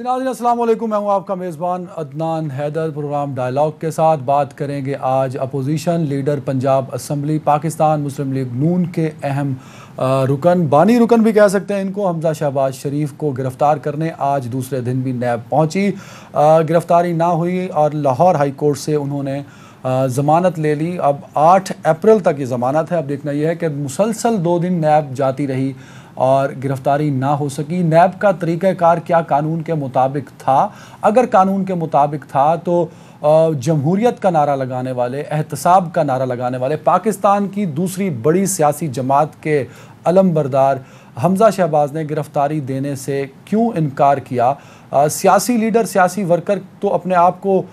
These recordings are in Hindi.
जी नाज़रीन अस्सलाम वालेकुम, मैं हूँ आपका मेज़बान अदनान हैदर। प्रोग्राम डायलॉग के साथ बात करेंगे आज opposition leader Punjab assembly Pakistan Muslim League नून के अहम रुकन, बानी रुकन भी कह सकते हैं इनको, हमजा शहबाज शरीफ को गिरफ़्तार करने आज दूसरे दिन भी नैब पहुँची। गिरफ़्तारी ना हुई और लाहौर हाई कोर्ट से उन्होंने ज़मानत ले ली। अब 8 अप्रैल तक ये ज़मानत है। अब देखना यह है कि मुसलसल 2 दिन नैब जाती रही और गिरफ़्तारी ना हो सकी। नैब का तरीक़ाकार क्या कानून के मुताबिक था? अगर कानून के मुताबिक था तो जमहूरियत का नारा लगाने वाले, एहतसाब का नारा लगाने वाले पाकिस्तान की दूसरी बड़ी सियासी जमात के अलमबरदार हमजा शहबाज ने गिरफ़्तारी देने से क्यों इनकार किया? सियासी लीडर, सियासी वर्कर तो अपने आप को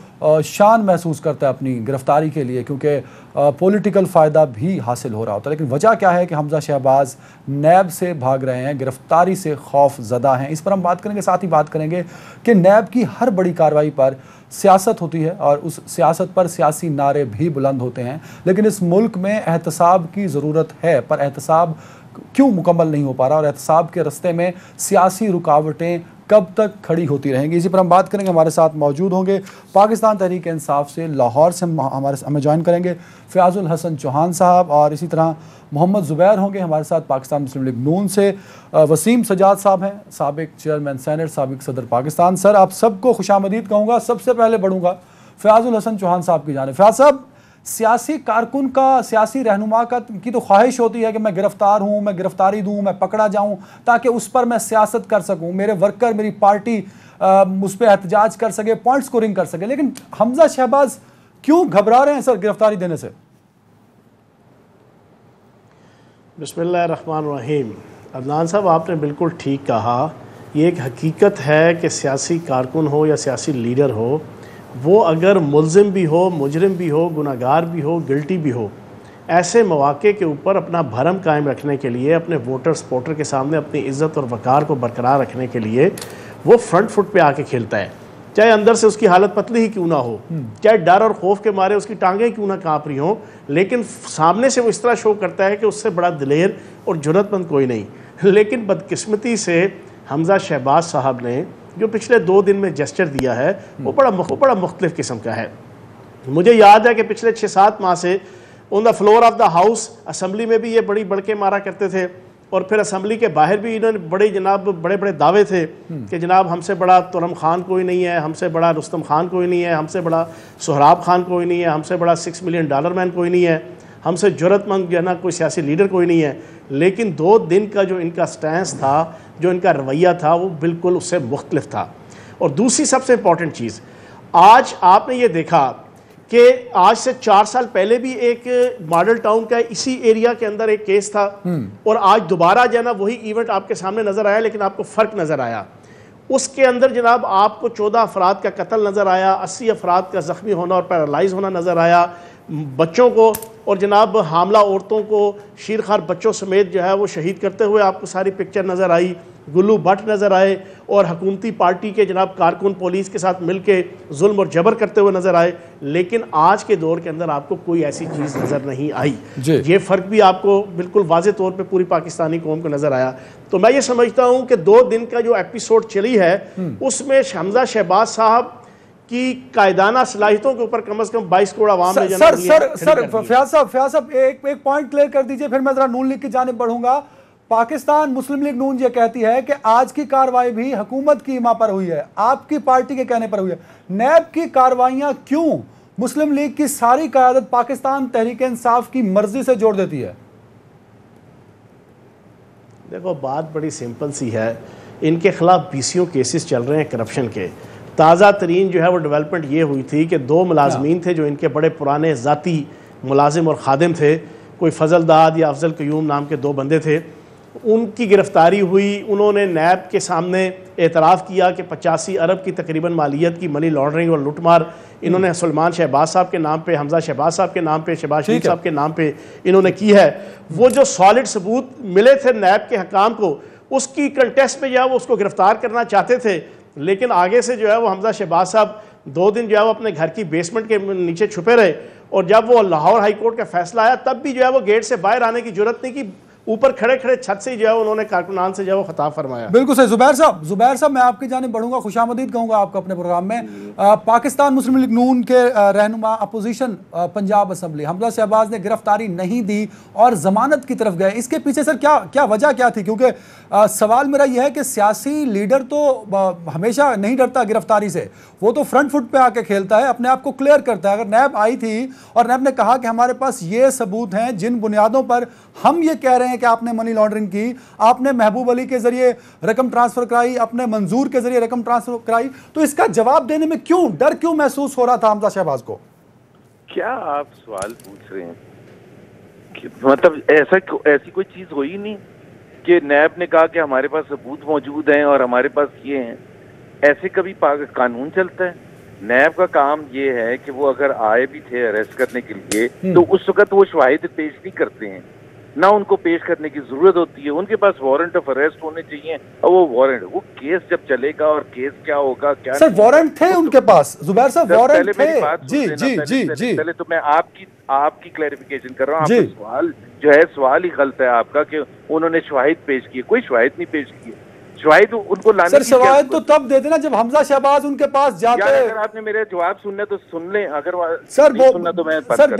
शान महसूस करता है अपनी गिरफ़्तारी के लिए, क्योंकि पॉलिटिकल फ़ायदा भी हासिल हो रहा होता है। लेकिन वजह क्या है कि हमजा शहबाज नैब से भाग रहे हैं, गिरफ़्तारी से खौफ ज़दा हैं? इस पर हम बात करेंगे। साथ ही बात करेंगे कि नैब की हर बड़ी कार्रवाई पर सियासत होती है और उस सियासत पर सियासी नारे भी बुलंद होते हैं, लेकिन इस मुल्क में एहतसाब की ज़रूरत है, पर एहतसाब क्यों मुकम्मल नहीं हो पा रहा और एहतसाब के रास्ते में सियासी रुकावटें कब तक खड़ी होती रहेंगी? इसी पर हम बात करेंगे। हमारे साथ मौजूद होंगे पाकिस्तान तहरीक इंसाफ से लाहौर से हमें ज्वाइन करेंगे फ़याज़ुल हसन चौहान साहब, और इसी तरह मोहम्मद ज़ुबैर होंगे हमारे साथ पाकिस्तान मुस्लिम लीग नून से। वसीम सजाद साहब हैं, साबिक चेयरमैन सेनेट, साबिक सदर पाकिस्तान। सर, आप सबको खुशामदीद कहूँगा। सबसे पहले बढ़ूँगा फ़याज़ुल हसन चौहान साहब की जानिब। फ़याज़ साहब, सियासी कारकुन का, सियासी रहनुमा का की तो ख्वाहिश होती है कि मैं गिरफ़्तार हूँ, मैं गिरफ़्तारी दूँ, मैं पकड़ा जाऊँ ताकि उस पर मैं सियासत कर सकूँ, मेरे वर्कर, मेरी पार्टी उस पर एहतजाज कर सके, पॉइंट स्कोरिंग कर सके। लेकिन हमजा शहबाज क्यों घबरा रहे हैं सर गिरफ़्तारी देने से? बिस्मिल्लाहिर्रहमानिर्रहीम। अदनान साहब, आपने बिल्कुल ठीक कहा। ये एक हकीकत है कि सियासी कारकुन हो या सियासी लीडर हो, वो अगर मुल्ज़िम भी हो, मुजरिम भी हो, गुनाहगार भी हो, गिल्टी भी हो, ऐसे मौक़े के ऊपर अपना भरम कायम रखने के लिए, अपने वोटर सपोर्टर के सामने अपनी इज़्ज़त और वक़ार को बरकरार रखने के लिए वो फ्रंट फुट पे आके खेलता है। चाहे अंदर से उसकी हालत पतली ही क्यों ना हो, चाहे डर और खौफ के मारे उसकी टांगें क्यों ना काँप रही हों, लेकिन सामने से वो इस तरह शो करता है कि उससे बड़ा दिलेर और जुर्रतमंद कोई नहीं। लेकिन बदकिस्मती से हमजा शहबाज साहब ने जो पिछले 2 दिन में जेस्चर दिया है वो बड़ा मुख्तलिफ किस्म का है। मुझे याद है कि पिछले 6-7 माह से on the floor of the house, assembly में भी ये बड़ी बड़के मारा करते थे, और फिर असम्बली के बाहर भी इन्होंने बड़े बड़े दावे थे कि जनाब हमसे बड़ा तुरम खान कोई नहीं है, हमसे बड़ा रुस्तम खान कोई नहीं है, हमसे बड़ा सोहराब खान कोई नहीं है, हमसे बड़ा $6 मिलियन मैन कोई नहीं है, हमसे जुर्रतमंद जो है ना कोई सियासी लीडर कोई नहीं है। लेकिन 2 दिन का जो इनका स्टैंस था, जो इनका रवैया था, वो बिल्कुल उससे मुख्तलिफ था। और दूसरी सबसे इम्पॉर्टेंट चीज़, आज आपने ये देखा कि आज से 4 साल पहले भी एक मॉडल टाउन का इसी एरिया के अंदर एक केस था, और आज दोबारा जो है ना वही इवेंट आपके सामने नज़र आया, लेकिन आपको फ़र्क नज़र आया। उसके अंदर जनाब आपको 14 अफराद का कत्ल नज़र आया, 80 अफराद का ज़ख्मी होना और पैरालाइज होना नज़र आया, बच्चों को और जनाब हामला औरतों को शीरखार बच्चों समेत जो है वो शहीद करते हुए आपको सारी पिक्चर नज़र आई, गुल्लू भट्ट नज़र आए, और हुकूमती पार्टी के जनाब कारकुन पुलिस के साथ मिलके जुल्म और जबर करते हुए नज़र आए। लेकिन आज के दौर के अंदर आपको कोई ऐसी चीज़ नज़र नहीं आई। ये फ़र्क भी आपको बिल्कुल वाज़े तौर पे पूरी पाकिस्तानी कौम को नज़र आया। तो मैं ये समझता हूँ कि 2 दिन का जो एपिसोड चली है उसमें हमजा शहबाज साहब की कायदाना सलाहियतों के ऊपर कम से कम 22 करोड़ आवाम ने सर फ़याज़ साहब एक पॉइंट क्लियर कर दीजिए, फिर मैं जरा नून लीग की जानिब बढ़ूंगा। पाकिस्तान मुस्लिम लीग नून ये कहती है कि आज की कार्रवाई भी हुकूमत की इमा पर हुई है, आपकी पार्टी के कहने पर हुई है। नैब की कार्रवाइयां क्यों मुस्लिम लीग की सारी क़यादत पाकिस्तान तहरीक इंसाफ की मर्जी से जोड़ देती है? देखो, बात बड़ी सिंपल सी है। इनके खिलाफ BCO केसेस चल रहे हैं करप्शन के। ताज़ा तरीन जो है वो डेवलपमेंट ये हुई थी कि 2 मुलाजमीन थे जो इनके बड़े पुराने ज़ाती मुलाजिम और खादिम थे, कोई फजल दाद या अफजल कयूम नाम के 2 बंदे थे। उनकी गिरफ़्तारी हुई। उन्होंने नैब के सामने एतराफ़ किया कि 85 अरब की तकरीबन मालियत की मनी लॉन्ड्रिंग और लुटमार इन्होंने सलमान शहबाज साहब के नाम पे, हमजा शहबाज साहब के नाम पे, शहबाज शरीफ साहब के नाम पे इन्होंने की है। वो जो सॉलिड सबूत मिले थे नैब के हकाम को, उसकी कंटेस्ट में जो है वो उसको गिरफ़्तार करना चाहते थे, लेकिन आगे से जो है वो हमजा शहबाज साहब 2 दिन जो है वो अपने घर की बेसमेंट के नीचे छुपे रहे, और जब वो लाहौर हाई कोर्ट का फैसला आया तब भी जो है वो गेट से बाहर आने की जरूरत नहीं की, ऊपर खड़े खड़े छत से जो है उन्होंने कारकुनान से जो है वो खिताब फरमाया। बिल्कुल सही। जुबैर साहब मैं आपकी जानिब बढ़ूंगा, खुशामदीद कहूंगा आपको अपने प्रोग्राम में। पाकिस्तान मुस्लिम लीग नून के रहनुमा अपोजिशन पंजाब असम्बली हमजा शहबाज ने गिरफ्तारी नहीं दी और जमानत की तरफ गए, इसके पीछे सर क्या वजह क्या थी? क्योंकि सवाल मेरा यह है कि सियासी लीडर तो हमेशा नहीं डरता गिरफ्तारी से, वो तो फ्रंट फुट पे आके खेलता है, अपने आप को क्लियर करता है। अगर नैब आई थी और नैब ने कहा कि हमारे पास ये सबूत हैं जिन बुनियादों पर हम ये कह रहे हैं कि आपने मनी लॉन्ड्रिंग की, आपने महबूब अली के जरिए रकम ट्रांसफर कराई, अपने मंजूर के जरिए रकम ट्रांसफर कराई, तो इसका जवाब देने में डर क्यों महसूस हो रहा था हमजा शहबाज को? क्या आप सवाल पूछ रहे हैं कि मतलब ऐसी कोई चीज हुई नहीं कि नैब ने कहा कि हमारे पास सबूत मौजूद हैं और हमारे पास ये हैं? ऐसे कभी कानून चलता है? नैब का काम ये है कि वो अगर आए भी थे अरेस्ट करने के लिए तो उस वक्त वो शवाहिद पेश नहीं करते हैं, ना उनको पेश करने की जरूरत होती है। उनके पास वारंट ऑफ अरेस्ट होने चाहिए और वो केस जब चलेगा और केस क्या होगा क्या सर वारंट थे उनके पास? जुबैर साहब वारंट थे? जी पहले तो मैं आपकी क्लैरिफिकेशन कर रहा हूँ। आपका सवाल जो है सवाल ही गलत है आपका कि उन्होंने शवाहिद पेश किए। कोई शवाहिद नहीं पेश किए। शवाहिद उनको लाने सर शवाहिद तो तब देते ना जब हमजा शहबाज उनके पास जाते। अगर आपने मेरे जवाब सुनने तो सुन लें, अगर सर नहीं सुनना तो मैं सर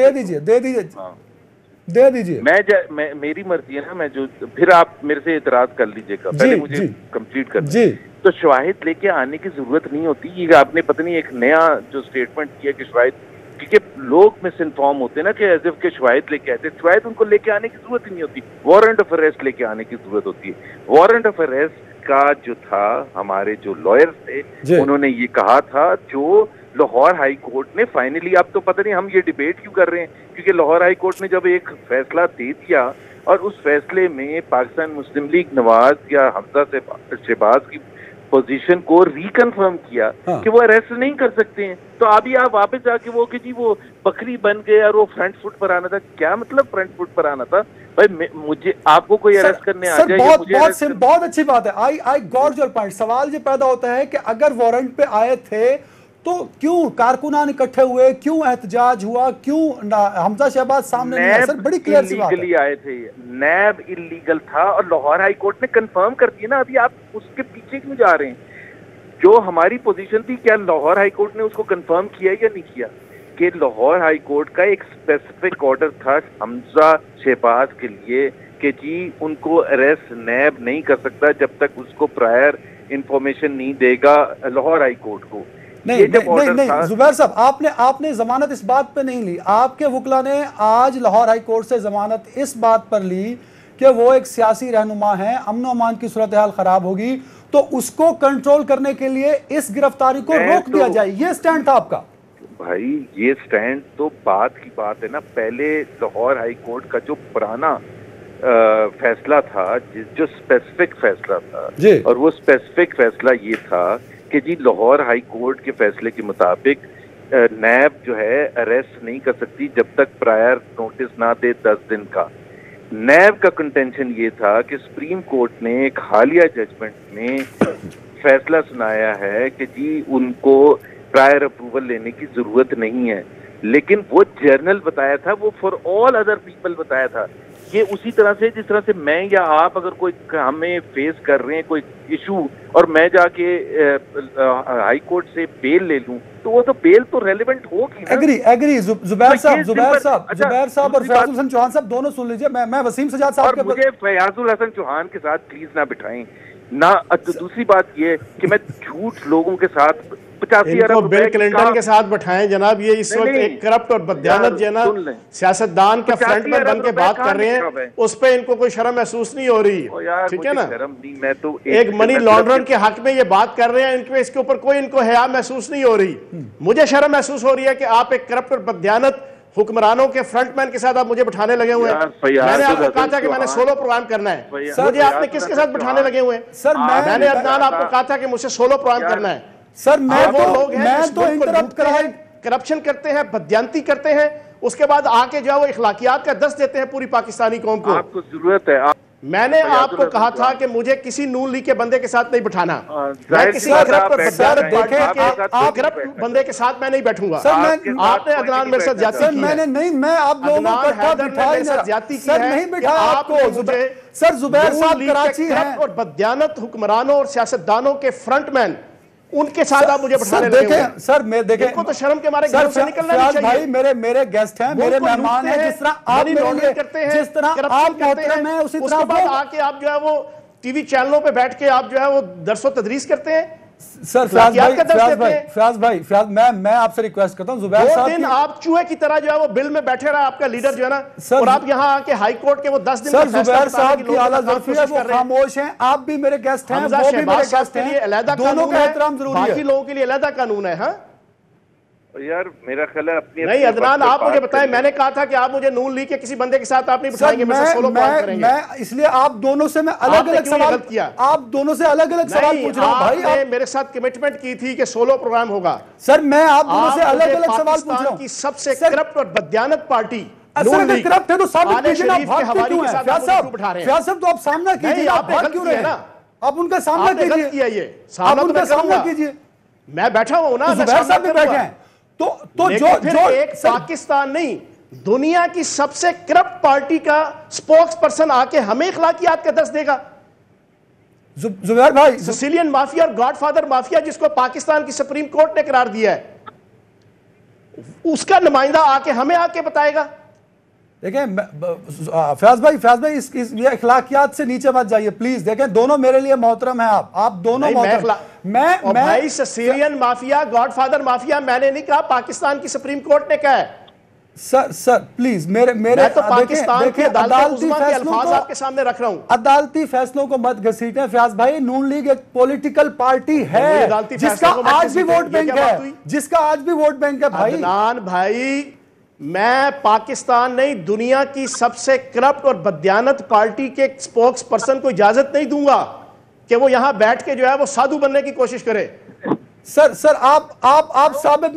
दे दीजिए। मैं मेरी मर्जी है ना, मैं जो फिर आप मेरे से इतराज कर लीजिएगा, पहले मुझे कंप्लीट कर जी। तो शवाहिद लेके आने की जरूरत नहीं होती। ये आपने पता नहीं एक नया जो स्टेटमेंट किया कि शवाहिद, क्योंकि लोग मिस इन्फॉर्म होते हैं ना कि एज इफ के शवाहिद लेके आते, शवाहिद उनको लेके आने की जरूरत ही नहीं होती, वारंट ऑफ अरेस्ट लेके आने की जरूरत होती है। वारंट ऑफ अरेस्ट का जो था, हमारे जो लॉयर्स थे उन्होंने ये कहा था, जो लाहौर हाई कोर्ट ने फाइनली, अब तो पता नहीं हम ये डिबेट क्यों कर रहे हैं, क्योंकि लाहौर हाई कोर्ट ने जब एक फैसला दे दिया और उस फैसले में पाकिस्तान मुस्लिम लीग नवाज या हमजा शहबाज की पोजीशन को रिकन्फर्म किया कि वो अरेस्ट नहीं कर सकते हैं, तो अभी आप वापस जाके वो कि जी वो बकरी बन गए और वो फ्रंट फुट पर आना था। क्या मतलब फ्रंट फुट पर आना था? भाई मुझे आपको कोई अरेस्ट करने आ जाए, बहुत अच्छी बात है। I got your point. सवाल ये पैदा होता है कि अगर वारंट पे आए थे तो क्यों कारकुनान इकट्ठे हुए, क्यों एहतजाज हुआ, क्यों हमजा शहबाज सामने नहीं आया? सर बड़ी क्लियर सी बात है। आए थे, नैब इलीगल था और लाहौर हाई कोर्ट ने कंफर्म कर दिया ना। अभी आप उसके पीछे क्यों जा रहे हैं? जो हमारी पोजीशन थी, क्या लाहौर हाई कोर्ट ने उसको कंफर्म किया या नहीं किया कि लाहौर हाई कोर्ट का एक स्पेसिफिक ऑर्डर था हमजा शहबाज के लिए कि जी उनको अरेस्ट नैब नहीं कर सकता जब तक उसको प्रायर इंफॉर्मेशन नहीं देगा लाहौर हाई कोर्ट को। नहीं जुबैर साहब, आपने जमानत इस बात पे नहीं ली। आपके वकला ने आज लाहौर हाई कोर्ट से जमानत इस बात पर ली कि वो एक सियासी रहनुमा है, अमन अमान की सूरत हाल खराब होगी तो उसको कंट्रोल करने के लिए इस गिरफ्तारी को रोक दिया जाए, ये स्टैंड था आपका? भाई ये स्टैंड तो बात की बात है ना। पहले लाहौर हाई कोर्ट का जो पुराना फैसला था, जो स्पेसिफिक फैसला था, और वो स्पेसिफिक फैसला ये था कि जी लाहौर हाई कोर्ट के फैसले के मुताबिक नैब जो है अरेस्ट नहीं कर सकती जब तक प्रायर नोटिस ना दे 10 दिन का। नैब का कंटेंशन ये था कि सुप्रीम कोर्ट ने एक हालिया जजमेंट में फैसला सुनाया है कि जी उनको प्रायर अप्रूवल लेने की जरूरत नहीं है, लेकिन वो जर्नल बताया था, वो फॉर ऑल अदर पीपल बताया था। ये उसी तरह से जिस तरह से मैं या आप अगर कोई हमें फेस कर रहे हैं कोई इशू और मैं जाके हाई कोर्ट से बेल ले लूं तो वो तो बेल तो रेलेवेंट होगी ना। एग्री जुबैर साहब और फयाजुल हसन चौहान साहब दोनों सुन लीजिए। मैं वसीम सजाद साहब और मुझे फयाजुल हसन चौहान के साथ प्लीज ना बिठाएं ना। दूसरी बात ये कि मैं झूठ लोगों के साथ 85 अरब बिल क्लिंटन के साथ बैठाएं जनाब। ये इस वक्त एक करप्ट और बदयानत जो है ना सियासतदान का फ्रंटमैन बन के बात कर रहे हैं, उस पे इनको कोई शर्म महसूस नहीं हो रही, ठीक है ना? मैं तो एक मनी लॉन्ड्रर के हक में ये बात कर रहे हैं, इनके इसके ऊपर कोई इनको हया महसूस नहीं हो रही। मुझे शर्म महसूस हो रही है कि आप एक करप्ट और बदयानत हुक्मरानों के फ्रंटमैन के साथ आप मुझे बिठाने लगे हुए हैं। मैंने आपको कहा था कि मैंने सोलो प्रोग्राम करना है, मुझे आपने किसके साथ बिठाने लगे हुए हैं? सर मैंने अदनान आपको कहा था कि मुझसे सोलो प्रोग्राम करना है। सर मैं वो लोग हैं करप्शन करते हैं, बदयांती करते हैं, उसके बाद आके जो है वो इखलाकियात का दस्त देते हैं पूरी पाकिस्तानी कौम को। आपको जरूरत है मैंने आपको कहा था कि मुझे किसी नून लीग के बंदे के साथ नहीं बिठाना, मैं किसी करप्ट बंदे के साथ मैं नहीं बैठूंगा। आपने अदनान मेरे साथ ज्यादती की है, मैंने नहीं, मैं आप लोगों को ज्यादती की है। आपको मुझे सर जुबैर साहब कराची हैं और बदयानत हुक्मरानों और सियासतदानों के फ्रंटमैन, उनके साथ आप मुझे बिठाने लगे हुए हैं। सर मैं देखें, इनको तो शर्म के मारे घरों से निकलना नहीं चाहिए। भाई मेरे गेस्ट हैं, मेरे मेहमान हैं, जिस तरह आप मेरे लिए करते हैं, जिस तरह आप मोहतरम हैं, उसी तरह उसके बाद आके आप जो है वो टीवी चैनलों पे बैठ के आप जो है वो दरसो तदरीस करते हैं। सर फयाज भाई मैं आपसे रिक्वेस्ट करता हूं, जुबैर साहब दिन आप चूहे की तरह जो है वो बिल में बैठे रहा आपका लीडर जो है ना, और आप यहां आके हाई कोर्ट के वो 10 दिन सर जुबैर साहब की आला ज़ुल्फ़ी है, वो खामोश हैं, आप भी मेरे गेस्ट हैं, वो भी मेरे गेस्ट हैं, दोनों का एहतराम जरूरी है, बाकी लोगों के लिए अलग कानून है। हाँ यार मेरा ख्याल है अपनी नहीं अदनान, आप मुझे बताएं, मैंने कहा था कि आप मुझे नून लीग के किसी बंदे के साथ आप नहीं बिठाएंगे, मैं इसलिए आप दोनों से मैं अलग अलग सवाल किया, आप दोनों से अलग अलग सवाल पूछ रहा हूं भाई। आपने मेरे साथ कमिटमेंट की थी कि सोलो प्रोग्राम होगा। सर मैं आप दोनों से अलग अलग सवाल पूछ रहा हूं कि सबसे करप्ट और बदयानत पार्टी करप्ट है तो साबित कीजिए ना, भागते क्यों हैं फयाज साहब? तो आप सामना कीजिए, आप भाग क्यों रहे हैं? आप उनका सामना कीजिए, आप उनका सामना कीजिए। मैं बैठा हूं ना, जुबैर साहब भी बैठे हैं, तो जो एक पाकिस्तान नहीं दुनिया की सबसे करप्ट पार्टी का स्पोक्स पर्सन आके हमें इखलाकियात का दर्स देगा। जुबैर भाई, सिसिलियन माफिया और गॉडफादर माफिया जिसको पाकिस्तान की सुप्रीम कोर्ट ने करार दिया है, उसका नुमाइंदा आके हमें आके बताएगा। देखें फयाज भाई ये अखलाकियात से नीचे मत जाइए प्लीज। देखें दोनों मेरे लिए मोहतरम हैं, आप दोनों मोहतरम। मैं भाई सिसिलियन माफिया गॉडफादर माफिया मैंने नहीं कहा, पाकिस्तान की सुप्रीम कोर्ट ने कहा है। सर प्लीज मेरे तो पाकिस्तान के अदालती फैसलों को आपके सामने रख रहा हूं। अदालती फैसलों को मत घसीटें फयाज भाई। नून लीग एक पॉलिटिकल पार्टी है जिसका आज भी वोट बैंक है, जिसका आज भी वोट बैंक है भाई। अदनान भाई, मैं पाकिस्तान नहीं दुनिया की सबसे करप्ट और बदयानत पार्टी के स्पोक्स पर्सन को इजाजत नहीं दूंगा कि वो यहां बैठ के जो है वो साधु बनने की कोशिश करे। सर आप साबित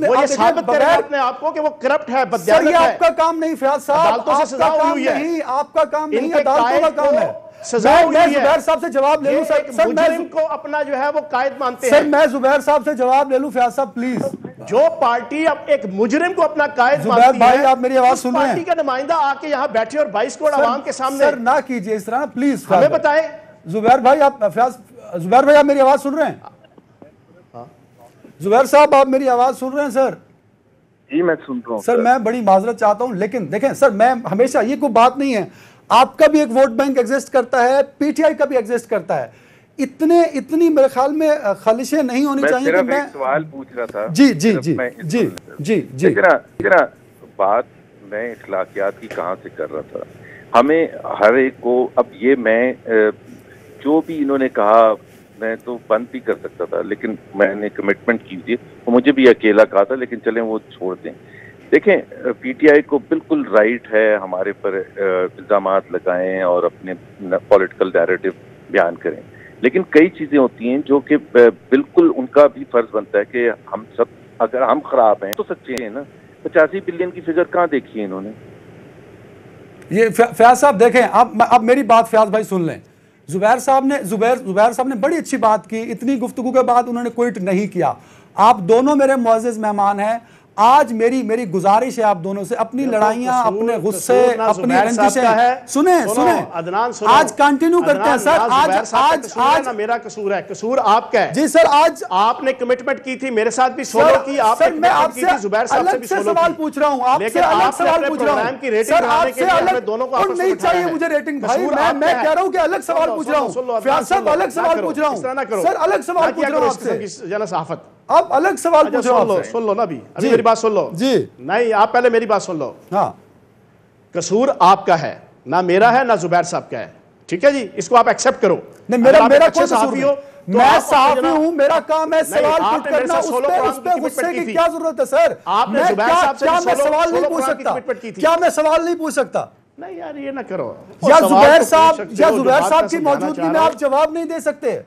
करें अपने आपको कि वो करप्ट है, बदयानत है। आपका काम नहीं फयाज साहब, आपका काम नहीं, आपका काम नहीं, अदालतों का काम है। मैं जुबैर साहब से जवाब ले लूं सर, मैं को अपना जो है वो कायद मानते हैं। सर मैं जुबैर साहब से जवाब ले लूं फयाज साहब प्लीज। जो पार्टी अब एक मुजरिम को अपना कायद मानती है, भाई आप मेरी आवाज सुन रहे हैं? पार्टी का नुमाइंदा आके यहाँ बैठे और 22 करोड़ आवाम के सामने सर ना कीजिए इस तरह प्लीज, हमें बताएं। जुबैर भाई आप मेरी आवाज सुन रहे हैं? जुबैर साहब आप मेरी आवाज सुन रहे हैं सर? जी मैं सुन रहा हूं सर। मैं बड़ी माजरत चाहता हूं, लेकिन देखें सर, मैं हमेशा ये कोई बात नहीं है, आपका भी एक वोट बैंक एग्जिस्ट करता है, पीटीआई का भी एग्जिस्ट करता है। इतनी मेरे ख्याल में खालिशें नहीं होनी चाहिए। कि मैं सवाल पूछ रहा था। जी बात मैं इखलाकियात की कहाँ से कर रहा था। हमें हर एक को अब ये मैं जो भी इन्होंने कहा मैं तो बंद भी कर सकता था, लेकिन मैंने कमिटमेंट की थी, तो मुझे भी अकेला कहा था, लेकिन चलें वो छोड़ दें। देखें पीटीआई को बिल्कुल राइट है हमारे पर इल्ज़ामात लगाएं और अपने पॉलिटिकल नैरेटिव बयान करें, लेकिन कई चीज़ें होती हैं जो कि बिल्कुल उनका भी फर्ज बनता है कि हम सब, अगर हम खराब हैं तो सच्चे हैं ना। 85 बिलियन की फिगर कहाँ देखी है इन्होंने? ये फयाज साहब देखें, अब मेरी बात फयाज भाई सुन लें। जुबैर साहब ने बड़ी अच्छी बात की, इतनी गुफ्तगू के बाद उन्होंने क्विट नहीं किया। आप दोनों मेरे मुअज़्ज़िज़ मेहमान हैं। आज मेरी गुजारिश है आप दोनों से, अपनी लड़ाइयां, अपने गुस्से, अपनी रंजिशें सुने आज कंटिन्यू करते हैं सर। आज मेरा कसूर है, कसूर आपका है। जी सर, आज आपने कमिटमेंट की थी मेरे साथ भी सोलो की, आपने मैं आपसे जुबैर साहब से भी सवाल पूछ रहा हूँ, आपसे अलग सवाल पूछ रहा हूँ सर, आपसे अलग दोनों को नहीं चाहिए मुझे रेटिंग भाई। मैं कह रहा हूँ कि अलग सवाल पूछ रहा हूँ फयाज साहब, अलग सवाल पूछ रहा हूँ सर, अलग सवाल पूछ रहा हूँ आपसे। जनसाफत आप अलग सवाल पूछ रहे हो। सुन लो ना अभी मेरी बात सुन लो जी। नहीं, आप पहले मेरी बात सुन लो। हाँ, कसूर आपका है, ना मेरा है ना जुबैर साहब का है, ठीक है जी, इसको आप एक्सेप्ट करो। नहीं, मेरा कोई कसूर नहीं। मैं सहाफी हूं, मेरा काम है सवाल पुट करना, उस पे गुस्से की क्या जरूरत है सर? आपने जुबैर साहब से मैं सवाल नहीं पूछ सकता? क्या मैं सवाल नहीं पूछ सकता? नहीं यार ये ना करो। या जुबैर साहब की मौजूदगी में आप जवाब नहीं दे सकते?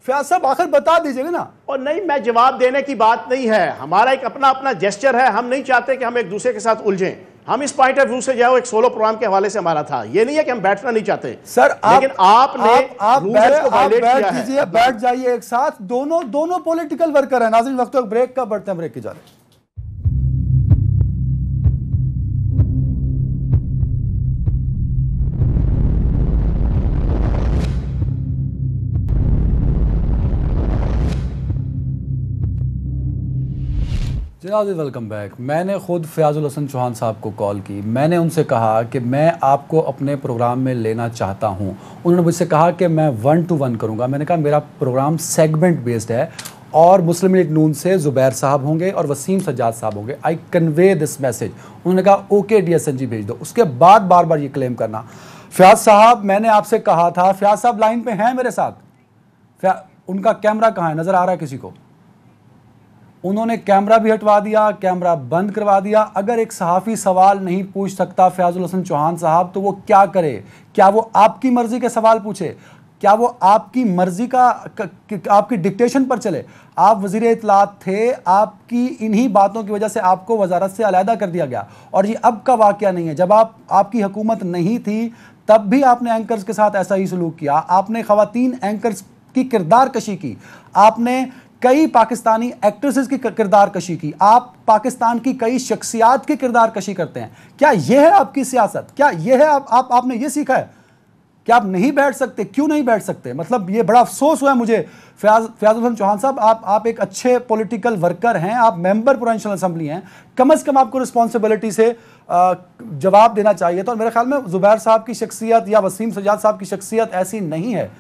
फयाज साहब आखिर बता दीजिएगा ना। और नहीं, मैं जवाब देने की बात नहीं है, हमारा एक अपना जेस्चर है, हम नहीं चाहते कि हम एक दूसरे के साथ उलझें। हम इस पॉइंट ऑफ व्यू से जाओ, एक सोलो प्रोग्राम के हवाले से हमारा था, ये नहीं है कि हम बैठना नहीं चाहते सर, लेकिन आपने रूल्स को वायलेट किया है। बैठ जाइए एक साथ, दोनों पॉलिटिकल वर्कर है। नाज़रीन वक्त ब्रेक का, बढ़ते हैं ब्रेक की जानिब। जनाब वेलकम बैक। मैंने ख़ुद फयाजुल हसन चौहान साहब को कॉल की, मैंने उनसे कहा कि मैं आपको अपने प्रोग्राम में लेना चाहता हूं। उन्होंने मुझसे कहा कि मैं 1 to 1 करूंगा। मैंने कहा मेरा प्रोग्राम सेगमेंट बेस्ड है और मुस्लिम लीग नून से ज़ुबैर साहब होंगे और वसीम सज्जाद साहब होंगे। I convey this message. उन्होंने कहा ओके DSNG भेज दो। उसके बाद बार बार ये क्लेम करना, फयाज साहब मैंने आपसे कहा था, फयाज साहब लाइन पे हैं मेरे साथ, उनका कैमरा कहाँ है, नज़र आ रहा है किसी को? उन्होंने कैमरा भी हटवा दिया, कैमरा बंद करवा दिया। अगर एक सहाफ़ी सवाल नहीं पूछ सकता फयाजुल हसन चौहान साहब तो वो क्या करे? क्या वो आपकी मर्जी के सवाल पूछे? क्या वो आपकी मर्जी का आपकी डिक्टेशन पर चले? आप वज़ीर इत्तलात थे, आपकी इन्हीं बातों की वजह से आपको वजारत से अलहदा कर दिया गया। और ये अब का वाक़या नहीं है, जब आपकी हुकूमत नहीं थी तब भी आपने एंकर्स के साथ ऐसा ही सलूक किया। आपने ख़वातीन एंकर्स की किरदार कशी की, आपने कई पाकिस्तानी एक्ट्रेसेस की किरदार कशी की, आप पाकिस्तान की कई शख्सियात की किरदार कशी करते हैं। क्या यह है आपकी सियासत? क्या यह है आपने ये सीखा है कि आप नहीं बैठ सकते? क्यों नहीं बैठ सकते? मतलब ये बड़ा अफसोस हुआ है मुझे फयाजुल हसन चौहान साहब, आप एक अच्छे पॉलिटिकल वर्कर हैं, आप मेंबर प्रोविंशियल असेंबली हैं, कम से कम आपको रिस्पॉन्सिबिलिटी से जवाब देना चाहिए। तो मेरे ख्याल में ज़ुबैर साहब की शख्सियत या वसीम सज्जाद साहब की शख्सियत ऐसी नहीं है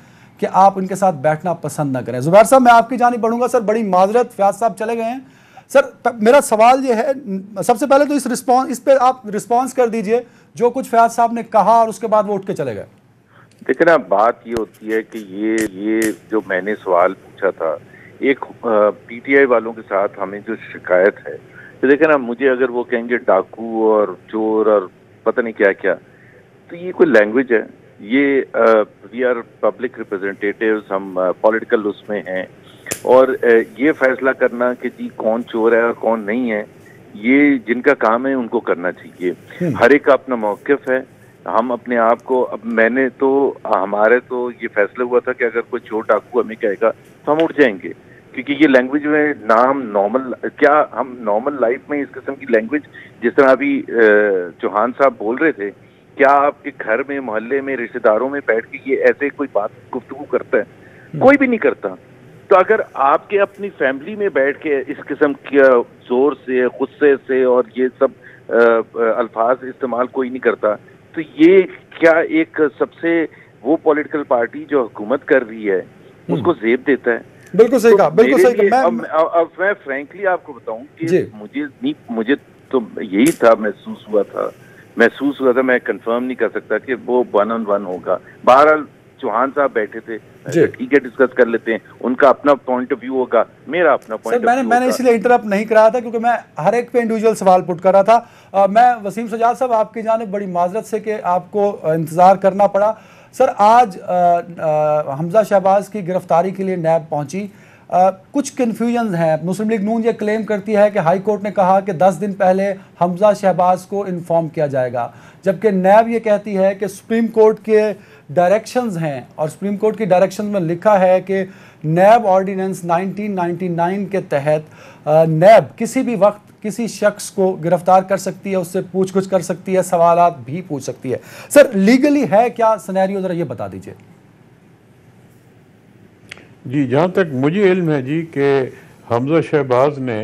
कि आप उनके साथ बैठना पसंद ना करें। ज़ुबैर साहब मैं आपकी जानिब बढ़ूंगा। सर बड़ी माजरत, फयाज साहब चले गए हैं। सर मेरा सवाल ये है, सबसे पहले तो इस पे आप रिस्पॉन्स कर दीजिए जो कुछ फयाज साहब ने कहा और उसके बाद वो उठ के चले गए। देखिए ना, बात ये होती है कि ये जो मैंने सवाल पूछा था, एक PTI वालों के साथ हमें जो शिकायत है, तो देखिए ना, मुझे अगर वो कहेंगे डाकू और चोर और पता नहीं क्या क्या, तो ये कोई लैंग्वेज है? ये वी आर पब्लिक रिप्रेजेंटेटिव्स, हम पॉलिटिकल उसमें हैं, और ये फैसला करना कि जी कौन चोर है और कौन नहीं है, ये जिनका काम है उनको करना चाहिए। हर एक का अपना मौक़िफ़ है। हम अपने आप को, अब मैंने तो, हमारे तो ये फैसला हुआ था कि अगर कोई चोर डाकू हमें कहेगा तो हम उठ जाएंगे, क्योंकि ये लैंग्वेज में ना हम नॉर्मल, क्या हम नॉर्मल लाइफ में इस किस्म की लैंग्वेज, जिस तरह अभी चौहान साहब बोल रहे थे, क्या आपके घर में, मोहल्ले में, रिश्तेदारों में बैठ के ये ऐसे कोई बात गुफ्तगू करता है? कोई भी नहीं करता। तो अगर आपके अपनी फैमिली में बैठ के इस किस्म के जोर से, गुस्से से और ये सब अल्फाज इस्तेमाल कोई नहीं करता, तो ये क्या एक सबसे वो पॉलिटिकल पार्टी जो हुकूमत कर रही है उसको जेब देता है? बिल्कुल सही कहा, बिल्कुल सही कहा। अब मैं फ्रैंकली आपको बताऊं कि मुझे तो यही था, महसूस हुआ था, मैं कंफर्म नहीं कर सकता कि वो 1 on 1 होगा। बहरहाल चौहान साहब बैठे थे, ठीक है, डिस्कस कर लेते हैं, उनका अपना पॉइंट ऑफ व्यू होगा, मेरा अपना पॉइंट ऑफ व्यू। मैंने इसलिए इंटरप्ट नहीं कराया था क्योंकि मैं हर एक पे इंडिविजुअल सवाल पुट कर रहा था। मैं वसीम सज्जाद साहब आपकी जानिब बड़ी माजरत से कि आपको इंतज़ार करना पड़ा। सर आज हमजा शहबाज की गिरफ्तारी के लिए नैब पहुंची, कुछ कन्फ्यूजन है। मुस्लिम लीग नून ये क्लेम करती है कि हाई कोर्ट ने कहा कि 10 दिन पहले हमजा शहबाज को इन्फॉर्म किया जाएगा, जबकि नैब ये कहती है कि सुप्रीम कोर्ट के डायरेक्शंस हैं और सुप्रीम कोर्ट की डायरेक्शंस में लिखा है कि नैब ऑर्डिनेंस 1999 के तहत नैब किसी भी वक्त किसी शख्स को गिरफ्तार कर सकती है, उससे पूछगछ कर सकती है, सवालात भी पूछ सकती है। सर लीगली है क्या सिनेरियो, जरा ये बता दीजिए। जी, जहाँ तक मुझे इल्म है जी कि हमजा शहबाज ने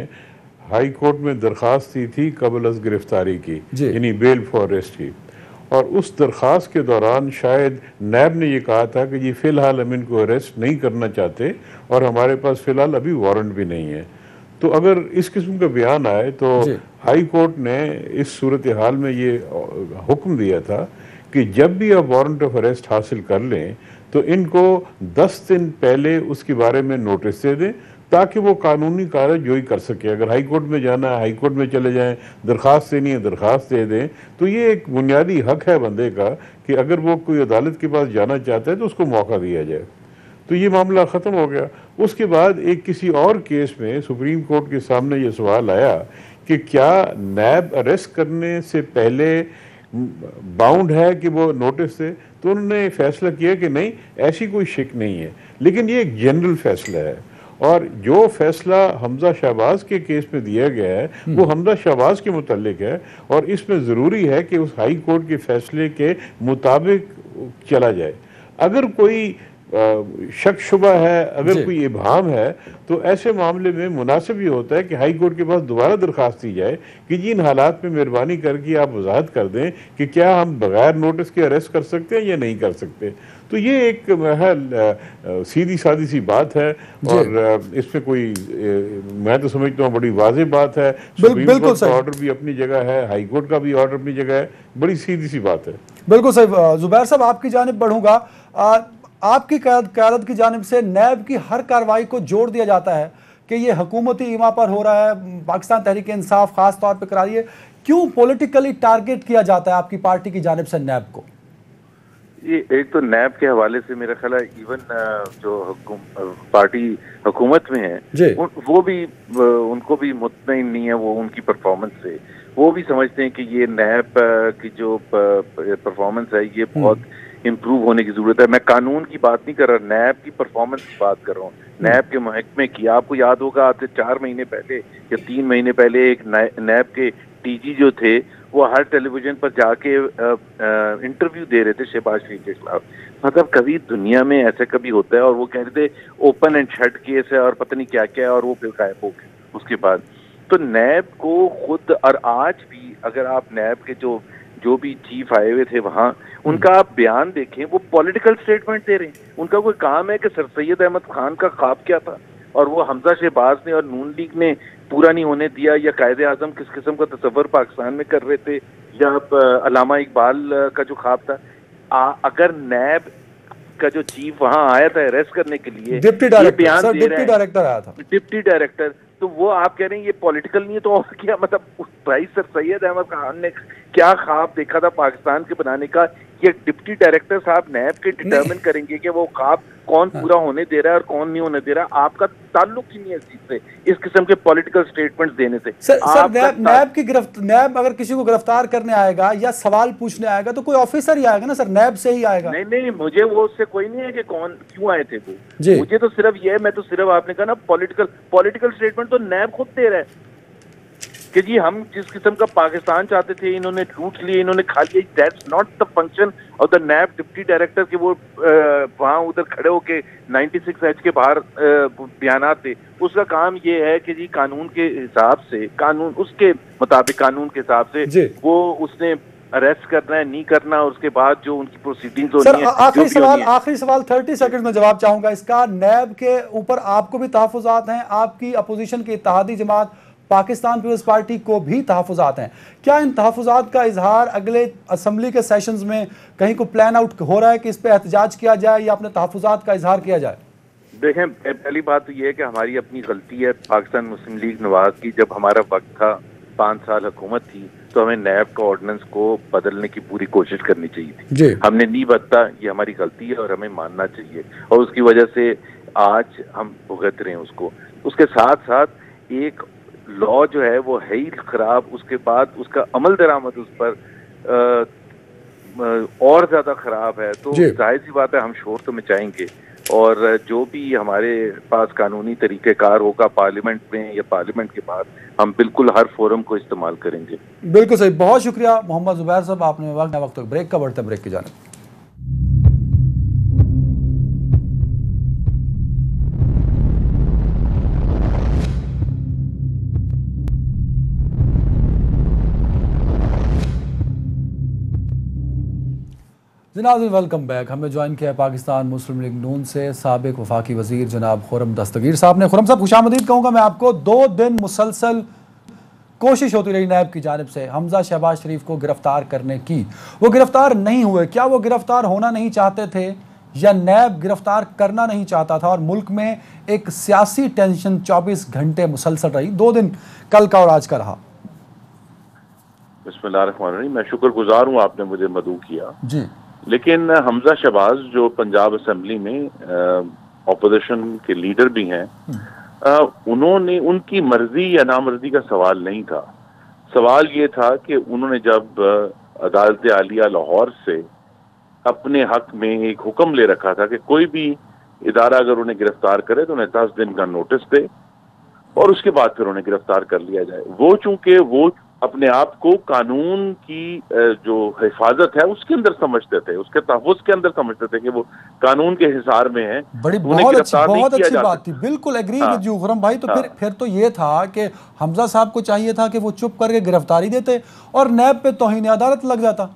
हाई कोर्ट में दरख्वास्त दी थी कबल अज़ गिरफ्तारी की, यानी बेल फॉर अरेस्ट की, और उस दरख्वास्त के दौरान शायद नैब ने ये कहा था कि जी फ़िलहाल हम इनको अरेस्ट नहीं करना चाहते और हमारे पास फ़िलहाल अभी वारंट भी नहीं है। तो अगर इस किस्म का बयान आए तो हाई कोर्ट ने इस सूरत हाल में ये हुक्म दिया था कि जब भी आप वारंट ऑफ अरेस्ट हासिल कर लें तो इनको 10 दिन पहले उसके बारे में नोटिस दे दें ताकि वो कानूनी कार्रवाई कर सके। अगर हाई कोर्ट में जाना है हाई कोर्ट में चले जाएं, दरख्वास्त देनी है दरख्वास्त दे दें। तो ये एक बुनियादी हक है बंदे का कि अगर वो कोई अदालत के पास जाना चाहता है तो उसको मौका दिया जाए। तो ये मामला ख़त्म हो गया। उसके बाद एक किसी और केस में सुप्रीम कोर्ट के सामने ये सवाल आया कि क्या नैब अरेस्ट करने से पहले बाउंड है कि वो नोटिस दे, तो उन्होंने फैसला किया कि नहीं, ऐसी कोई शिक नहीं है, लेकिन ये एक जनरल फैसला है। और जो फैसला हमजा शहबाज के केस में दिया गया है वो हमजा शहबाज के मुतालिक है और इसमें ज़रूरी है कि उस हाई कोर्ट के फैसले के मुताबिक चला जाए। अगर कोई शक शुबा है, अगर कोई इबहम है, तो ऐसे मामले में मुनासिब ये होता है कि हाई कोर्ट के पास दोबारा दरखास्त दी जाए कि जी इन हालात में मेहरबानी करके आप वजाहत कर दें कि क्या हम बगैर नोटिस के अरेस्ट कर सकते हैं या नहीं कर सकते। तो ये एक महल सीधी सादी सी बात है और इसमें कोई मैं तो समझता हूँ बड़ी वाज़ेह बात है। सुप्रीम कोर्ट का ऑर्डर भी अपनी जगह है, हाई कोर्ट का भी ऑर्डर अपनी जगह है, बड़ी सीधी सी बात है। बिल्कुल सही। जुबैर साहब आपकी जानिब बढ़ूंगा। आपकी क़यादत की जानिब से नैब की हर कार्रवाई को जोड़ दिया जाता है कि ये हुकूमती ईमा पर हो रहा है, पाकिस्तान तहरीक इंसाफ खास तौर पर करा रही है। क्यों पॉलिटिकली टारगेट किया जाता है आपकी पार्टी की जानिब से नैब को? ये एक तो नैब के हवाले से मेरा ख्याल है इवन जो पार्टी हुकूमत में है वो भी उनको भी मुतमईन नहीं है वो उनकी परफॉर्मेंस से। वो भी समझते हैं कि ये नैब की जो परफॉर्मेंस है ये बहुत इम्प्रूव होने की जरूरत है। मैं कानून की बात नहीं कर रहा, नैब की परफॉर्मेंस की बात कर रहा हूँ, नैब के महकमे की। आपको याद होगा आज से 4 महीने पहले या 3 महीने पहले एक नैब के टीजी जो थे वो हर टेलीविजन पर जाके इंटरव्यू दे रहे थे शहबाज शरीफ के खिलाफ। मतलब कभी दुनिया में ऐसा कभी होता है? और वो कह रहे थे ओपन एंड शट केस है और पता नहीं क्या क्या है, और वो फिर गायब हो गए उसके बाद। तो नैब को खुद, और आज भी अगर आप नैब के जो भी चीफ आए हुए थे वहाँ, उनका आप बयान देखें, वो पॉलिटिकल स्टेटमेंट दे रहे हैं। उनका कोई काम है कि सर सैयद अहमद खान का ख्वाब क्या था और वो हमजा शहबाज ने और नून लीग ने पूरा नहीं होने दिया, या कायदे आजम किस किस्म का तस्वर पाकिस्तान में कर रहे थे, या अल्लामा इकबाल का जो ख्वाब था। अगर नैब का जो चीफ वहां आया था अरेस्ट करने के लिए, डिप्टी डायरेक्टर आया था, डिप्टी डायरेक्टर, तो वो आप कह रहे हैं ये पॉलिटिकल नहीं है, तो और क्या? मतलब भाई सर सैयद अहमद खान ने क्या ख्वाब देखा था पाकिस्तान के बनाने का, ये डिप्टी डायरेक्टर साहब नैब के डिटरमिन करेंगे कि वो ख्वाब कौन पूरा होने दे रहा है और कौन नहीं होने दे रहा। आपका ताल्लुक ही नहीं है इस चीज से, इस किस्म के पॉलिटिकल स्टेटमेंट्स देने से। नैब अगर किसी को गिरफ्तार करने आएगा या सवाल पूछने आएगा तो कोई ऑफिसर ही आएगा ना सर, नैब से ही आएगा। नहीं, मुझे वो उससे कोई नहीं है कि कौन क्यों आए थे वो। मुझे तो सिर्फ ये, मैं तो सिर्फ आपने कहा ना पॉलिटिकल स्टेटमेंट तो नैब खुद दे रहा है कि जी हम जिस किस्म का पाकिस्तान चाहते थे इन्होंने लूट लिए, इन्होंने खा लिया। That's not the function of the नैब डिप्टी डायरेक्टर के वो वहाँ उधर खड़े होके 96H के बाहर बयानात थे। उसका काम ये है कि जी कानून के हिसाब से, कानून उसके मुताबिक, कानून के हिसाब से वो उसने अरेस्ट करना है नहीं करना, उसके बाद जो उनकी प्रोसीडिंग्स होनी है। आखिरी सवाल 30 सेकंड में जवाब चाहूंगा इसका। नैब के ऊपर आपको भी तहफुजात हैं, आपकी अपोजिशन की इत्तेहादी जमात पाकिस्तान पीपल्स पार्टी को भी तहफुजात हैं। क्या इन तहफुजात का इजहार अगले असम्बली के सेशंस में कहीं को प्लान आउट हो रहा है कि इस पे एहतजाज किया जाए या अपने तहफुजात का इजहार किया जाए? देखें, पहली बात तो ये है कि हमारी अपनी गलती है पाकिस्तान मुस्लिम लीग नवाज की। जब हमारा वक्त था 5 साल हुकूमत थी तो हमें नैब का ऑर्डिनेंस को बदलने की पूरी कोशिश करनी चाहिए थी। हमने नहीं बदला, ये हमारी गलती है और हमें मानना चाहिए, और उसकी वजह से आज हम भुगत रहे हैं उसको। उसके साथ साथ एक लॉ जो है वो है ही खराब, उसके बाद उसका अमल दरामद उस पर और ज्यादा खराब है। तो जाहिर सी बात है हम शोर तो मचाएंगे, और जो भी हमारे पास कानूनी तरीक़ेकार होगा पार्लियामेंट में या पार्लियामेंट के बाद, हम बिल्कुल हर फोरम को इस्तेमाल करेंगे। बिल्कुल सही, बहुत शुक्रिया मोहम्मद जुबैर साहब, आपने वक्त ब्रेक का बढ़ते ब्रेक की जानिब। जनाब वेलकम बैक। हमें ज्वाइन किया है पाकिस्तान मुस्लिम लीग नून से साबिक वफाकी वजीर जनाब खुर्रम दस्तगीर साहब ने। खुर्रम साहब खुशामदीद कहूँगा मैं आपको। 2 दिन मुसलसल कोशिश होती रही नैब की जानिब से हमजा शहबाज शरीफ को गिरफ्तार करने की, वो गिरफ्तार नहीं हुए। क्या वो गिरफ्तार होना नहीं चाहते थे या नैब गिरफ्तार करना नहीं चाहता था? और मुल्क में एक सियासी टेंशन 24 घंटे मुसलसल रही, 2 दिन कल का और आज का रहा। बिस्मिल्लाहिर्रहमानिर्रहीम, मैं शुक्रगुजार हूँ आपने मुझे मदऊ किया जी। लेकिन हमजा शहबाज जो पंजाब असेंबली में ऑपोजिशन के लीडर भी हैं, उन्होंने, उनकी मर्जी या नामर्जी का सवाल नहीं था। सवाल ये था कि उन्होंने जब अदालत आलिया लाहौर से अपने हक में एक हुक्म ले रखा था कि कोई भी इदारा अगर उन्हें गिरफ्तार करे तो उन्हें 10 दिन का नोटिस दे और उसके बाद फिर उन्हें गिरफ्तार कर लिया जाए। वो चूंकि वो अपने आप को कानून की जो हिफाजत है उसके अंदर समझते थे, उसके तहफ़्फ़ुज़ के अंदर समझते थे कि वो कानून के हिसार में है। बड़ी बहुत अच्छी बात थी, बिल्कुल एग्री विद यू खुरम भाई। तो फिर तो ये था कि हमजा साहब को चाहिए था कि वो चुप करके गिरफ्तारी देते और नैब पे तौहीन अदालत लग जाता।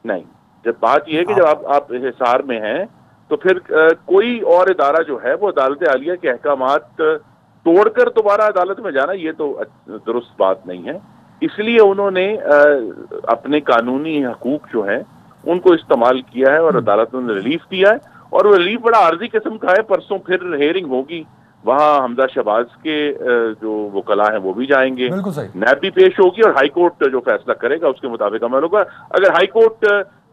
नहीं, जब बात यह है कि जब आप हिसार में हैं तो फिर कोई और इदारा जो है वो अदालत आलिया के अहकामात तोड़कर दोबारा अदालत में जाना, ये तो दुरुस्त बात नहीं है। इसलिए उन्होंने अपने कानूनी हकूक जो हैं उनको इस्तेमाल किया है और अदालत ने रिलीफ दिया है, और वो रिलीफ बड़ा आर्जी किस्म का है। परसों फिर हेयरिंग होगी, वहाँ हमजा शहबाज के जो वकला हैं वो भी जाएंगे, नैब भी पेश होगी और हाई कोर्ट जो फैसला करेगा उसके मुताबिक अमल होगा। अगर हाई कोर्ट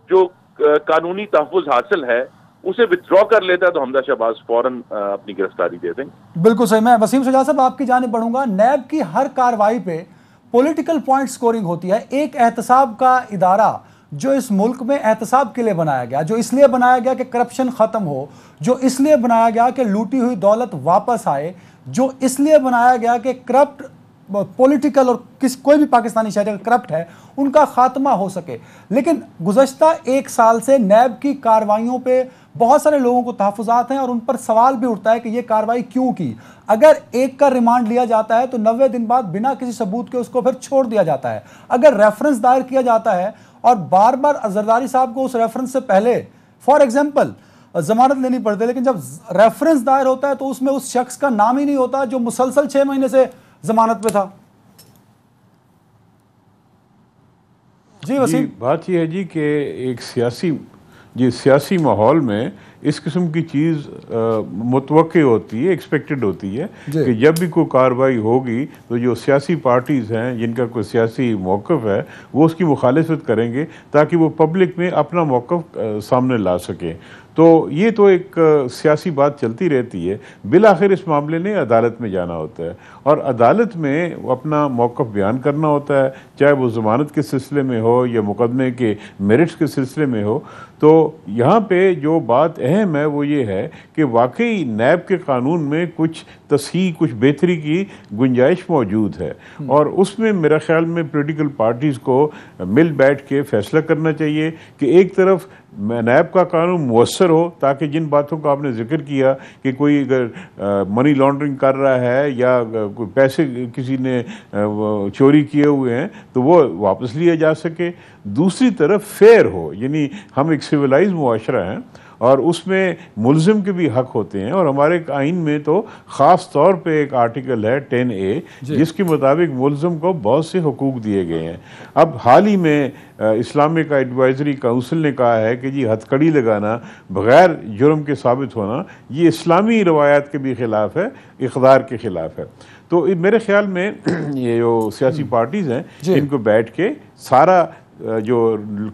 जो कानूनी तहफ़्फ़ुज़ हासिल है उसे विथड्रॉ कर लेता है तो हमजा शहबाज फौरन अपनी गिरफ्तारी दे देंगे। बिल्कुल सही। मैं वसीम शुजा साहब आपकी जानिब बढ़ूंगा। नैब की हर कार्रवाई पे पॉलिटिकल पॉइंट स्कोरिंग होती है। एक एहतसाब का इदारा जो इस मुल्क में एहतसाब के लिए बनाया गया, जो इसलिए बनाया गया कि करप्शन खत्म हो, जो इसलिए बनाया गया कि लूटी हुई दौलत वापस आए, जो इसलिए बनाया गया कि करप्ट पॉलिटिकल और कोई भी पाकिस्तानी शहरी अगर करप्ट है उनका खात्मा हो सके। लेकिन गुज़श्ता एक साल से नैब की कार्रवाइयों पे बहुत सारे लोगों को तहफ़्फ़ुज़ात हैं और उन पर सवाल भी उठता है कि ये कार्रवाई क्यों की। अगर एक का रिमांड लिया जाता है तो 90 दिन बाद बिना किसी सबूत के उसको फिर छोड़ दिया जाता है। अगर रेफरेंस दायर किया जाता है और बार बार जरदारी साहब को उस रेफरेंस से पहले फॉर एग्जाम्पल जमानत लेनी पड़ती है, लेकिन जब रेफरेंस दायर होता है तो उसमें उस शख्स का नाम ही नहीं होता जो मुसलसल 6 महीने से जमानत पे था। जी वसीम, बात यह है जी कि एक सियासी माहौल में इस किस्म की चीज़ मुतवक्के होती है, एक्सपेक्टेड होती है कि जब भी कोई कार्रवाई होगी तो जो सियासी पार्टीज़ हैं जिनका कोई सियासी मौक़िफ़ है वो उसकी मुखालिफत करेंगे ताकि वो पब्लिक में अपना मौक़िफ़ सामने ला सकें। तो ये तो एक सियासी बात चलती रहती है। बिलाखिर इस मामले ने अदालत में जाना होता है और अदालत में अपना मौक़िफ़ बयान करना होता है, चाहे वो ज़मानत के सिलसिले में हो या मुकदमे के मेरिट्स के सिलसिले में हो। तो यहाँ पे जो बात अहम है वो ये है कि वाकई नैब के कानून में कुछ तस्हीह, कुछ बेहतरी की गुंजाइश मौजूद है और उसमें मेरा ख्याल में पॉलिटिकल पार्टीज़ को मिल बैठ के फैसला करना चाहिए कि एक तरफ नैब का कानून मुयस्सर हो ताकि जिन बातों का आपने जिक्र किया कि कोई अगर मनी लॉन्ड्रिंग कर रहा है या कोई पैसे किसी ने चोरी किए हुए हैं तो वो वापस लिया जा सके, दूसरी तरफ फेयर हो, यानी हम एक सिविलाइज मुआशरा हैं और उसमें मुल्ज़िम के भी हक होते हैं। और हमारे आइन में तो ख़ास तौर पे एक आर्टिकल है 10A जिसके मुताबिक मुल्ज़िम को बहुत से हुकूक दिए गए हैं। अब हाल ही में इस्लामिक एडवाइजरी काउंसिल ने कहा है कि जी हथकड़ी लगाना बग़ैर जुर्म के साबित होना ये इस्लामी रवायात के भी ख़िलाफ़ है, इक़्तिदार के ख़िलाफ़ है। तो मेरे ख्याल में ये जो सियासी पार्टीज़ हैं इनको बैठ के सारा जो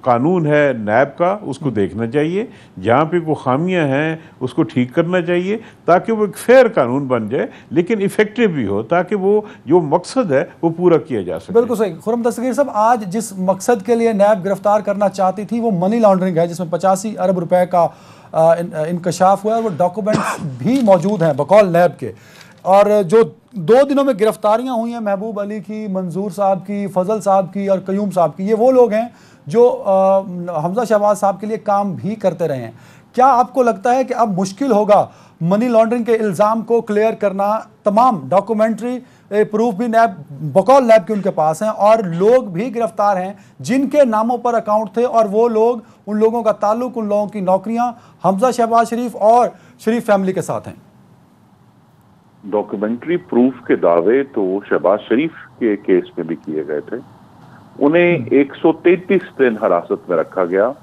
कानून है नैब का उसको देखना चाहिए, जहाँ पे कोई खामियां हैं उसको ठीक करना चाहिए ताकि वो एक फेयर कानून बन जाए लेकिन इफेक्टिव भी हो ताकि वो जो मकसद है वो पूरा किया जा सके। बिल्कुल सही। खुर्रम दस्तगीर साहब, आज जिस मकसद के लिए नैब गिरफ्तार करना चाहती थी वो मनी लॉन्ड्रिंग है जिसमें 85 अरब रुपए का इंकशाफ हुआ है। वो डॉक्यूमेंट्स भी मौजूद हैं बकौल नैब के। और जो 2 दिनों में गिरफ्तारियां हुई हैं महबूब अली की, मंजूर साहब की, फजल साहब की और कयूम साहब की, ये वो लोग हैं जो हमजा शहबाज साहब के लिए काम भी करते रहे हैं। क्या आपको लगता है कि अब मुश्किल होगा मनी लॉन्ड्रिंग के इल्ज़ाम को क्लियर करना? तमाम डॉक्यूमेंट्री प्रूफ भी नैब बकौल नैब के उनके पास हैं और लोग भी गिरफ्तार हैं जिनके नामों पर अकाउंट थे और वो लोग, उन लोगों का ताल्लुक, उन लोगों की नौकरियां हमजा शहबाज शरीफ और शरीफ फैमिली के साथ हैं। डॉक्यूमेंट्री प्रूफ के दावे तो शहबाज शरीफ के केस में भी किए गए थे। उन्हें 133 दिन हिरासत में रखा गया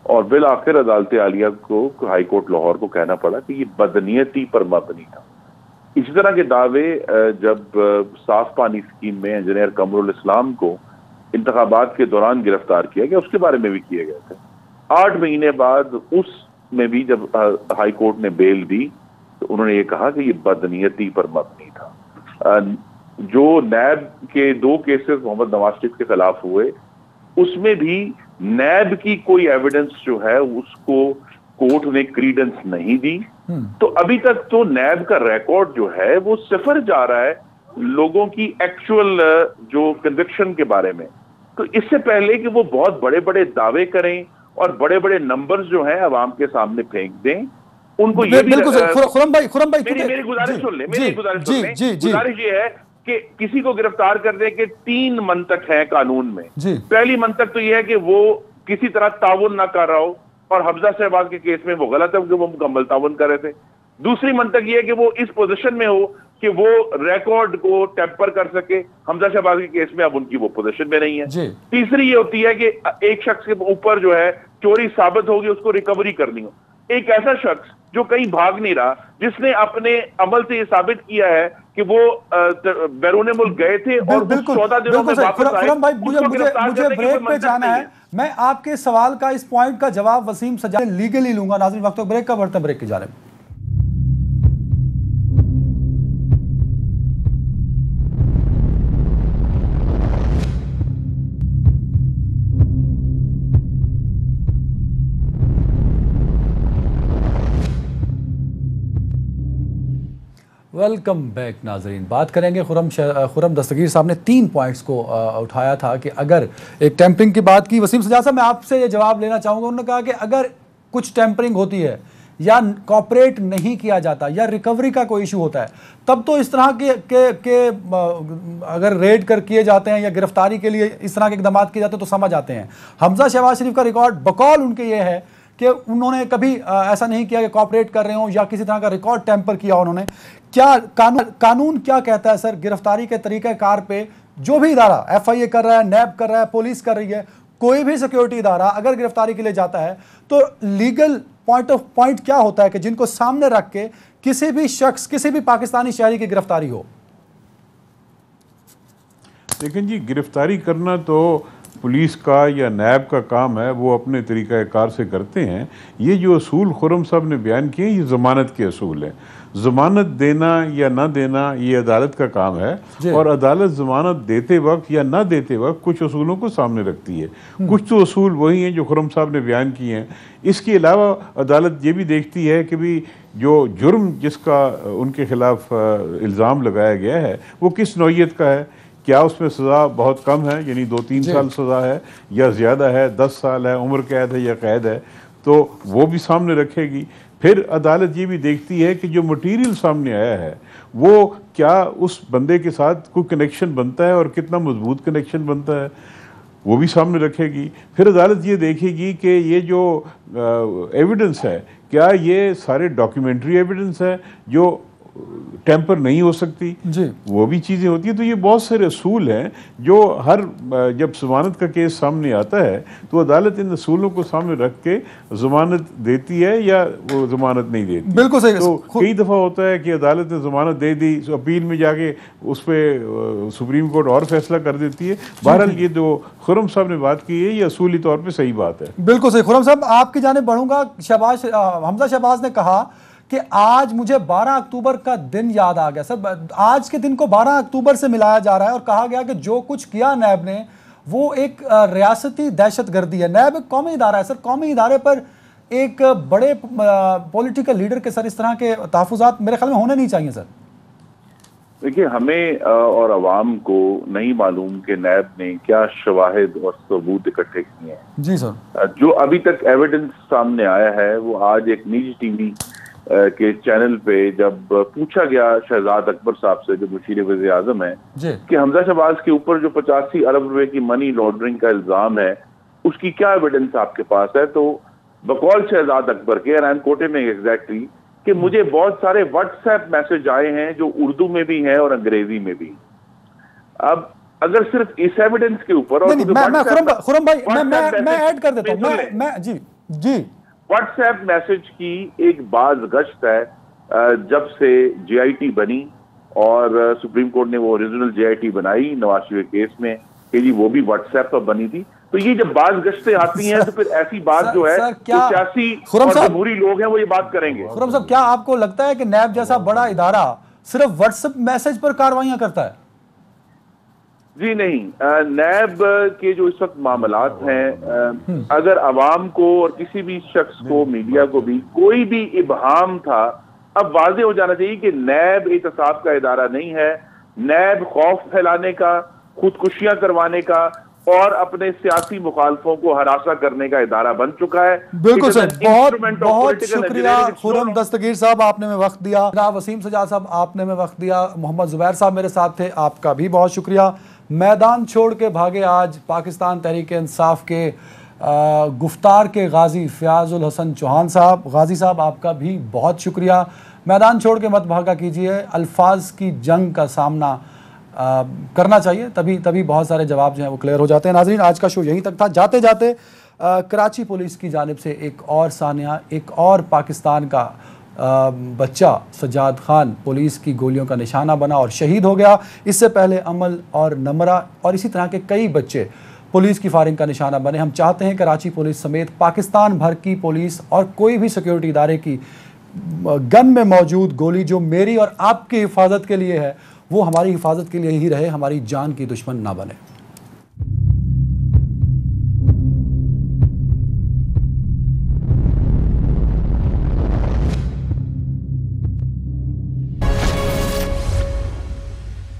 और बिल आखिर अदालत आलिया को, हाई कोर्ट लाहौर को कहना पड़ा कि ये बदनीयती पर मबनी था। इसी तरह के दावे जब साफ पानी स्कीम में इंजीनियर कमरुल इस्लाम को इंतखाबात के दौरान गिरफ्तार किया गया उसके बारे में भी किए गए थे। 8 महीने बाद उसमें भी जब हाई कोर्ट ने बेल दी तो उन्होंने ये कहा कि ये बदनीयती पर मबनी था। जो नैब के 2 केसेस मोहम्मद नवाज शरीफ के खिलाफ हुए उसमें भी नैब की कोई एविडेंस जो है उसको कोर्ट ने क्रीडेंस नहीं दी। तो अभी तक तो नैब का रिकॉर्ड जो है वो सिफर जा रहा है लोगों की एक्चुअल जो कन्विक्शन के बारे में। तो इससे पहले कि वो बहुत बड़े बड़े दावे करें और बड़े बड़े नंबर्स जो हैं अवाम के सामने फेंक दें, उनको ये भी खुरम भाई मेरी गुजारिश सुन ले, मेरी गुजारिश सुन ले। गुजारिश ये है कि किसी को गिरफ्तार करने के 3 मंतक हैं कानून में। पहली मंतक तो ये है कि वो किसी तरह ताउन ना कर रहा हो, और हमजा शहबाज के केस में वो गलत है क्योंकि वो मुकम्मल ताउन कर रहे थे। दूसरी मंतक ये है कि वो इस पोजीशन में हो कि वो रिकॉर्ड को टेम्पर कर सके। हमजा शहबाज के केस में अब उनकी वो पोजीशन में नहीं है। तीसरी ये होती है कि एक शख्स के ऊपर जो है चोरी साबित होगी, उसको रिकवरी करनी हो। एक ऐसा शख्स जो कहीं भाग नहीं रहा, जिसने अपने अमल से ये साबित किया है कि वो बैरून मुल्क गए थे और 14 दिनों में वापस आए। भाई मुझे ब्रेक पे जाना है। मैं आपके सवाल का इस पॉइंट का जवाब वसीम सजाद लीगली लूंगा। नाज़रीन वक्त ब्रेक का बढ़ते ब्रेक की जानिब। वेलकम बैक नाजरीन। बात करेंगे खुरम दस्तगीर साहब ने 3 पॉइंट्स को उठाया था कि अगर एक टेम्परिंग की बात की। वसीम सजाद साहब मैं आपसे ये जवाब लेना चाहूँगा। उन्होंने कहा कि अगर कुछ टेम्परिंग होती है या कॉपरेट नहीं किया जाता या रिकवरी का कोई इशू होता है, तब तो इस तरह के अगर रेड कर किए जाते हैं या गिरफ्तारी के लिए इस तरह के इकदाम किए जाते हैं तो समझ आते हैं। हमजा शहबाज शरीफ का रिकॉर्ड बकौल उनके ये है कि उन्होंने कभी ऐसा नहीं किया कि कॉपरेट कर रहे हो या किसी तरह का रिकॉर्ड टेम्पर किया उन्होंने। क्या कानून क्या कहता है सर गिरफ्तारी के तरीक़ाकार पे? जो भी इदारा FIA कर रहा है, नैब कर रहा है, पुलिस कर रही है, कोई भी सिक्योरिटी इदारा अगर गिरफ्तारी के लिए जाता है तो लीगल पॉइंट क्या होता है कि जिनको सामने रख के किसी भी शख्स, किसी भी पाकिस्तानी शहरी की गिरफ्तारी हो? लेकिन जी गिरफ्तारी करना तो पुलिस का या नैब का काम है, वो अपने तरीक़ाकार से करते हैं। ये जो असूल खुरम साहब ने बयान किए ये ज़मानत के असूल हैं। ज़मानत देना या ना देना ये अदालत का काम है, और अदालत ज़मानत देते वक्त या ना देते वक्त कुछ असूलों को सामने रखती है। कुछ तो असूल वही हैं जो खुरम साहब ने बयान किए हैं। इसके अलावा अदालत ये भी देखती है कि भी जो जुर्म जिसका उनके ख़िलाफ़ इल्ज़ाम लगाया गया है वो किस नौइयत का है। क्या उसमें सज़ा बहुत कम है, यानी 2-3 साल सज़ा है, या ज़्यादा है, 10 साल है, उम्र कैद है या कैद है, तो वो भी सामने रखेगी। फिर अदालत ये भी देखती है कि जो मटीरियल सामने आया है वो क्या उस बंदे के साथ कोई कनेक्शन बनता है और कितना मजबूत कनेक्शन बनता है, वो भी सामने रखेगी। फिर अदालत ये देखेगी कि ये जो एविडेंस है क्या ये सारे डॉक्यूमेंट्री एविडेंस है जो टेम्पर नहीं हो सकती जी, वो भी चीज़ें होती हैं। तो ये बहुत सारे असूल हैं जो हर जब ज़मानत का केस सामने आता है तो अदालत इन असूलों को सामने रख के ज़मानत देती है या वो ज़मानत नहीं देती। बिल्कुल सही। तो कई दफ़ा होता है कि अदालत ने ज़मानत दे दी, अपील में जाके उस पर सुप्रीम कोर्ट और फैसला कर देती है। बहरहाल ये जो खुरम साहब ने बात की है ये असूली तौर पर सही बात है। बिल्कुल सही। खुरम साहब आपकी जानिब बढ़ूंगा। हमजा शहबाज ने कहा कि आज मुझे 12 अक्टूबर का दिन याद आ गया। सर आज के दिन को 12 अक्टूबर से मिलाया जा रहा है और कहा गया कि जो कुछ किया नैब ने वो एक रियासती दहशतगर्दी है। नैब एक कौमी इदारा है सर, कौमी इदारे पर एक बड़े पॉलिटिकल लीडर के सर इस तरह के तहफ़्फ़ुज़ात मेरे ख्याल में होने नहीं चाहिए सर। देखिए हमें और अवाम को नहीं मालूम कि नैब ने क्या शवाहिद और सबूत इकट्ठे किए हैं। जी सर। जो अभी तक एविडेंस सामने आया है वो आज एक निजी टीवी के चैनल पे जब पूछा गया शहजाद अकबर साहब से जो मुशीर वज़ीर आज़म है कि हमजा शहबाज के ऊपर जो 85 अरब रुपए की मनी लॉन्ड्रिंग का इल्जाम है उसकी क्या एविडेंस आपके पास है, तो बकौल शहजाद अकबर के, और आई एम कोटिंग एग्जैक्टली, कि मुझे बहुत सारे व्हाट्सएप मैसेज आए हैं जो उर्दू में भी हैं और अंग्रेजी में भी। अब अगर सिर्फ इस एविडेंस के ऊपर खुरम भाई मैं ऐड कर देता हूं, मैं जी व्हाट्सएप मैसेज की एक बाज गश्त है जब से JIT बनी और सुप्रीम कोर्ट ने वो ओरिजिनल JIT बनाई नवाज शरीफ केस में कि जी वो भी व्हाट्सएप पर बनी थी। तो ये जब बाज गश्तें आती हैं तो फिर ऐसी बात जो है सियासी और जमहूरी लोग हैं वो ये बात करेंगे। खुरम साहब क्या आपको लगता है कि नैब जैसा बड़ा इदारा सिर्फ व्हाट्सएप मैसेज पर कार्रवाइयां करता है? जी नहीं, नैब के जो इस वक्त मामलात हैं, अगर अवाम को और किसी भी शख्स को, मीडिया को भी कोई भी इबहाम था, अब वाज़ेह हो जाना चाहिए कि नैब एहतसाब का इदारा नहीं है। नैब खौफ फैलाने का, खुदकुशियां करवाने का और अपने सियासी मुखालफों को हरासा करने का इदारा बन चुका है। बिल्कुल सर, बहुत शुक्रिया खुरम दस्तगीर साहब, आपने में वक्त दिया। जनाब वसीम सजाद साहब, आपने में वक्त दिया। मोहम्मद जुबैर साहब मेरे साथ थे, आपका भी बहुत शुक्रिया। मैदान छोड़ के भागे आज पाकिस्तान तहरीक इंसाफ के गुफ्तार के गाजी फ़याज़ुल हसन चौहान साहब। गाजी साहब, आपका भी बहुत शुक्रिया। मैदान छोड़ के मत भागा कीजिए, अल्फाज की जंग का सामना करना चाहिए, तभी बहुत सारे जवाब जो हैं वो क्लियर हो जाते हैं। नाज़रीन, आज का शो यहीं तक था। जाते जाते कराची पुलिस की जानिब से एक और सानिया, एक और पाकिस्तान का बच्चा सज्जाद खान पुलिस की गोलियों का निशाना बना और शहीद हो गया। इससे पहले अमल और नमरा और इसी तरह के कई बच्चे पुलिस की फायरिंग का निशाना बने। हम चाहते हैं कराची पुलिस समेत पाकिस्तान भर की पुलिस और कोई भी सिक्योरिटी इदारे की गन में मौजूद गोली जो मेरी और आपकी हिफाजत के लिए है, वो हमारी हिफाजत के लिए ही रहे, हमारी जान की दुश्मन ना बने।